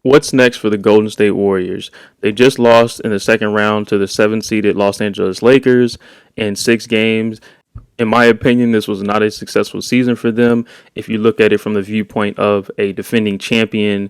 What's next for the Golden State Warriors? They just lost in the second round to the 7 seeded Los Angeles Lakers in 6 games. In my opinion, this was not a successful season for them. If you look at it from the viewpoint of a defending champion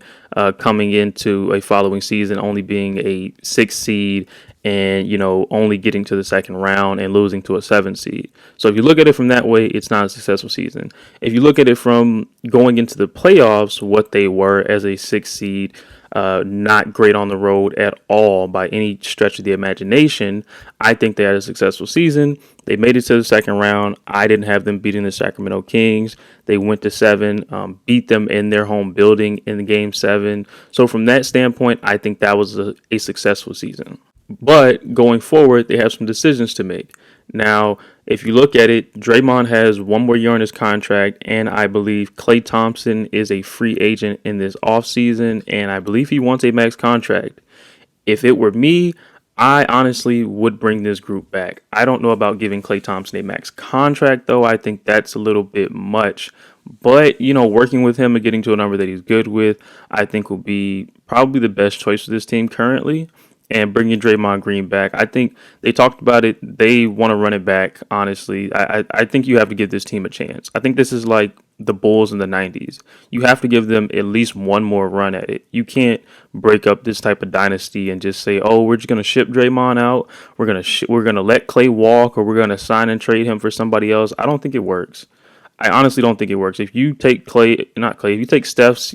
coming into a following season, only being a 6 seed and only getting to the second round and losing to a 7 seed. So if you look at it from that way, it's not a successful season. If you look at it from going into the playoffs, what they were as a 6 seed, not great on the road at all by any stretch of the imagination. I think they had a successful season. They made it to the second round. I didn't have them beating the Sacramento Kings. They went to 7, beat them in their home building in game 7. So from that standpoint, I think that was a successful season. But going forward, they have some decisions to make. Now, if you look at it, Draymond has 1 more year on his contract, and I believe Klay Thompson is a free agent in this offseason, and I believe he wants a max contract. If it were me, I honestly would bring this group back. I don't know about giving Klay Thompson a max contract, though. I think that's a little bit much. But, working with him and getting to a number that he's good with, I think will be probably the best choice for this team currently, and bringing Draymond Green back. I think they talked about it. They want to run it back, honestly. I think you have to give this team a chance. I think this is like the Bulls in the 90s. You have to give them at least one more run at it. You can't break up this type of dynasty and just say, "Oh, we're just going to ship Draymond out. We're going to let Clay walk, or we're going to sign and trade him for somebody else." I don't think it works. I honestly don't think it works. If you take if you take Steph's,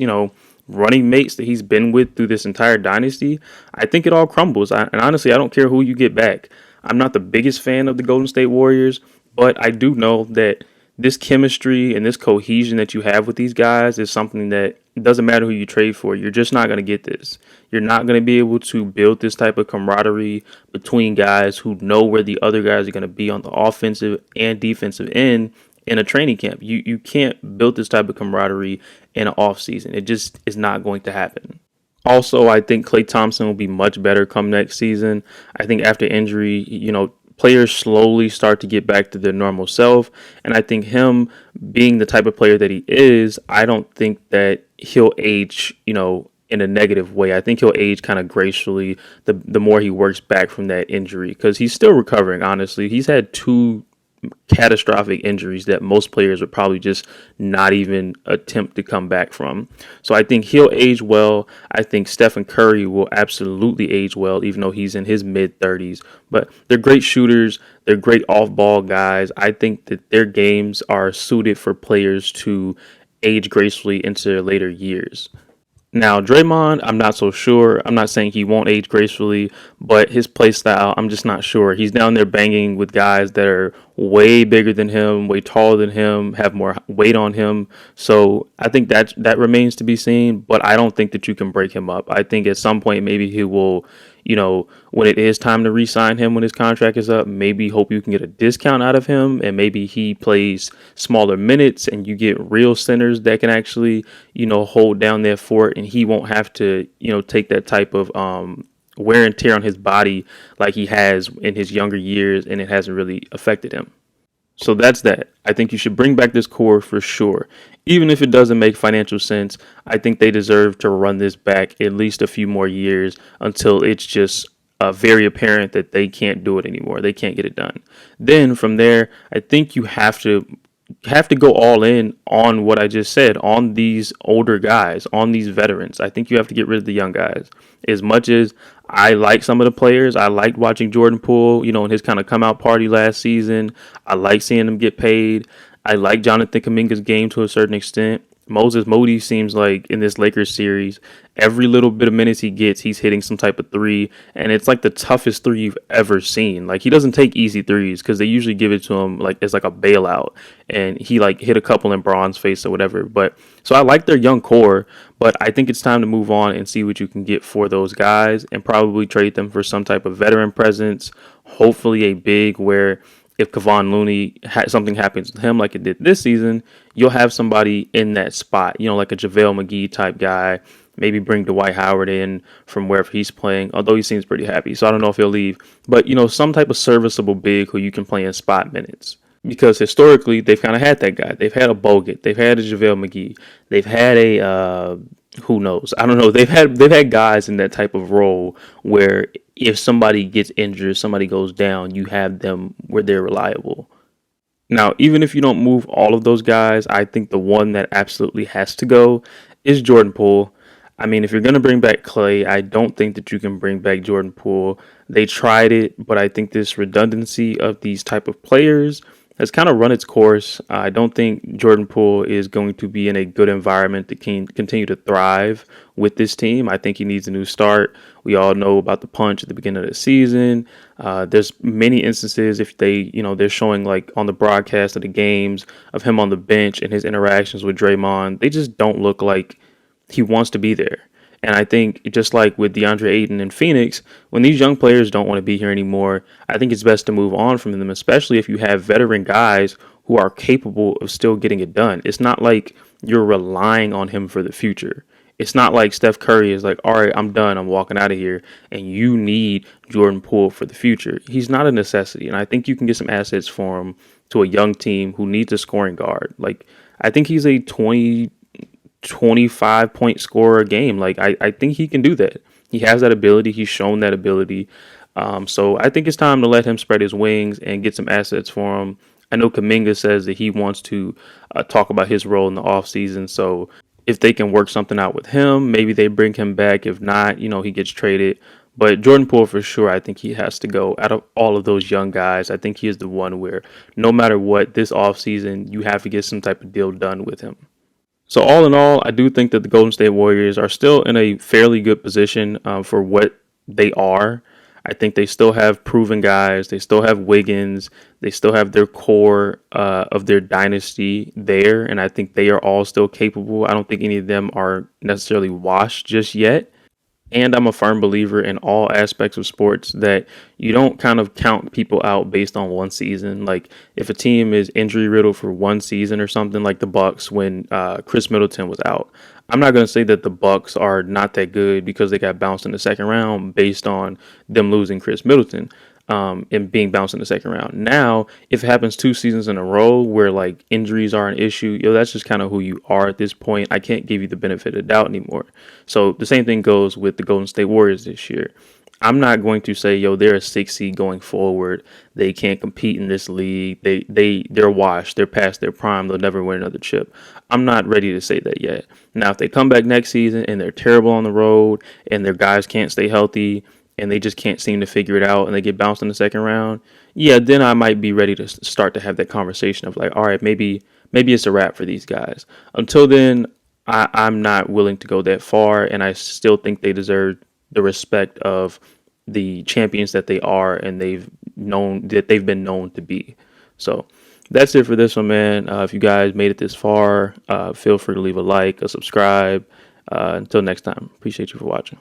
running mates that he's been with through this entire dynasty, I think it all crumbles. And honestly, I don't care who you get back. I'm not the biggest fan of the Golden State Warriors, but I do know that this chemistry and this cohesion that you have with these guys is something that doesn't matter who you trade for. You're just not going to get this. You're not going to be able to build this type of camaraderie between guys who know where the other guys are going to be on the offensive and defensive end in a training camp. You can't build this type of camaraderie in an off season. It just is not going to happen. Also, I think Klay Thompson will be much better come next season. I think after injury, players slowly start to get back to their normal self. And I think him being the type of player that he is, I don't think that he'll age, in a negative way. I think he'll age kind of gracefully the more he works back from that injury, because he's still recovering, honestly. He's had 2 catastrophic injuries that most players would probably just not even attempt to come back from. So I think he'll age well. I think Stephen Curry will absolutely age well, even though he's in his mid 30s. But they're great shooters. They're great off-ball guys. I think that their games are suited for players to age gracefully into their later years. Now, Draymond, I'm not so sure. I'm not saying he won't age gracefully, but his play style, I'm just not sure. He's down there banging with guys that are way bigger than him, way taller than him, have more weight on him. So I think that remains to be seen, but I don't think that you can break him up. I think at some point maybe he will, when it is time to re-sign him when his contract is up, maybe hope you can get a discount out of him, and maybe he plays smaller minutes and you get real centers that can actually, hold down their fort, and he won't have to, take that type of wear and tear on his body like he has in his younger years, and it hasn't really affected him. So that's that. I think you should bring back this core for sure. Even if it doesn't make financial sense, I think they deserve to run this back at least a few more years until it's just very apparent that they can't do it anymore. They can't get it done. Then from there, I think you have to go all in on what I just said, on these older guys, on these veterans. I think you have to get rid of the young guys. As much as I like some of the players, I liked watching Jordan Poole, in his kind of come out party last season. I like seeing him get paid. I like Jonathan Kuminga's game to a certain extent. Moses Moody seems like in this Lakers series, every little bit of minutes he gets, he's hitting some type of three, and it's like the toughest three you've ever seen. Like, he doesn't take easy threes because they usually give it to him like it's like a bailout, and he like hit a couple in Braun's face or whatever. But so I like their young core, but I think it's time to move on and see what you can get for those guys, and probably trade them for some type of veteran presence, hopefully a big where if Kevon Looney something happens to him like it did this season, you'll have somebody in that spot, like a JaVale McGee type guy. Maybe bring Dwight Howard in from wherever he's playing, although he seems pretty happy. So I don't know if he'll leave. But, some type of serviceable big who you can play in spot minutes. Because historically, they've kind of had that guy. They've had a Bogut. They've had a JaVale McGee. They've had a Who knows? I don't know. They've had guys in that type of role where if somebody gets injured, somebody goes down, you have them where they're reliable. Now, even if you don't move all of those guys, I think the one that absolutely has to go is Jordan Poole. I mean, if you're going to bring back Clay, I don't think that you can bring back Jordan Poole. They tried it, but I think this redundancy of these type of players has kind of run its course. I don't think Jordan Poole is going to be in a good environment to continue to thrive with this team. I think he needs a new start. We all know about the punch at the beginning of the season. There's many instances if they're showing like on the broadcast of the games of him on the bench and his interactions with Draymond. They just don't look like he wants to be there. And I think just like with DeAndre Ayton in Phoenix, when these young players don't want to be here anymore, I think it's best to move on from them, especially if you have veteran guys who are capable of still getting it done. It's not like you're relying on him for the future. It's not like Steph Curry is like, all right, I'm done. I'm walking out of here. And you need Jordan Poole for the future. He's not a necessity. And I think you can get some assets for him to a young team who needs a scoring guard. Like, I think he's a 25-point scorer a game. Like, I think he can do that. He has that ability. He's shown that ability. So I think it's time to let him spread his wings and get some assets for him. I know Kaminga says that he wants to talk about his role in the offseason. So if they can work something out with him, maybe they bring him back. If not, he gets traded. But Jordan Poole, for sure, I think he has to go. Out of all of those young guys, I think he is the one where no matter what, this offseason, you have to get some type of deal done with him. So all in all, I do think that the Golden State Warriors are still in a fairly good position for what they are. I think they still have proven guys. They still have Wiggins. They still have their core of their dynasty there, and I think they are all still capable. I don't think any of them are necessarily washed just yet. And I'm a firm believer in all aspects of sports that you don't kind of count people out based on one season. Like if a team is injury riddled for one season or something, like the Bucks when Chris Middleton was out, I'm not going to say that the Bucks are not that good because they got bounced in the second round based on them losing Chris Middleton and being bounced in the second round. Now, if it happens 2 seasons in a row where like injuries are an issue, that's just kind of who you are at this point. I can't give you the benefit of doubt anymore. So the same thing goes with the Golden State Warriors this year. I'm not going to say, they're a 6 seed going forward. They can't compete in this league. They're washed. They're past their prime. They'll never win another chip. I'm not ready to say that yet. Now, if they come back next season and they're terrible on the road and their guys can't stay healthy and they just can't seem to figure it out and they get bounced in the second round, then I might be ready to start to have that conversation of like, all right, maybe it's a wrap for these guys. Until then, I'm not willing to go that far, and I still think they deserve the respect of the champions that they are and they've been known to be. So that's it for this one, man. If you guys made it this far, feel free to leave a like, a subscribe. Until next time, appreciate you for watching.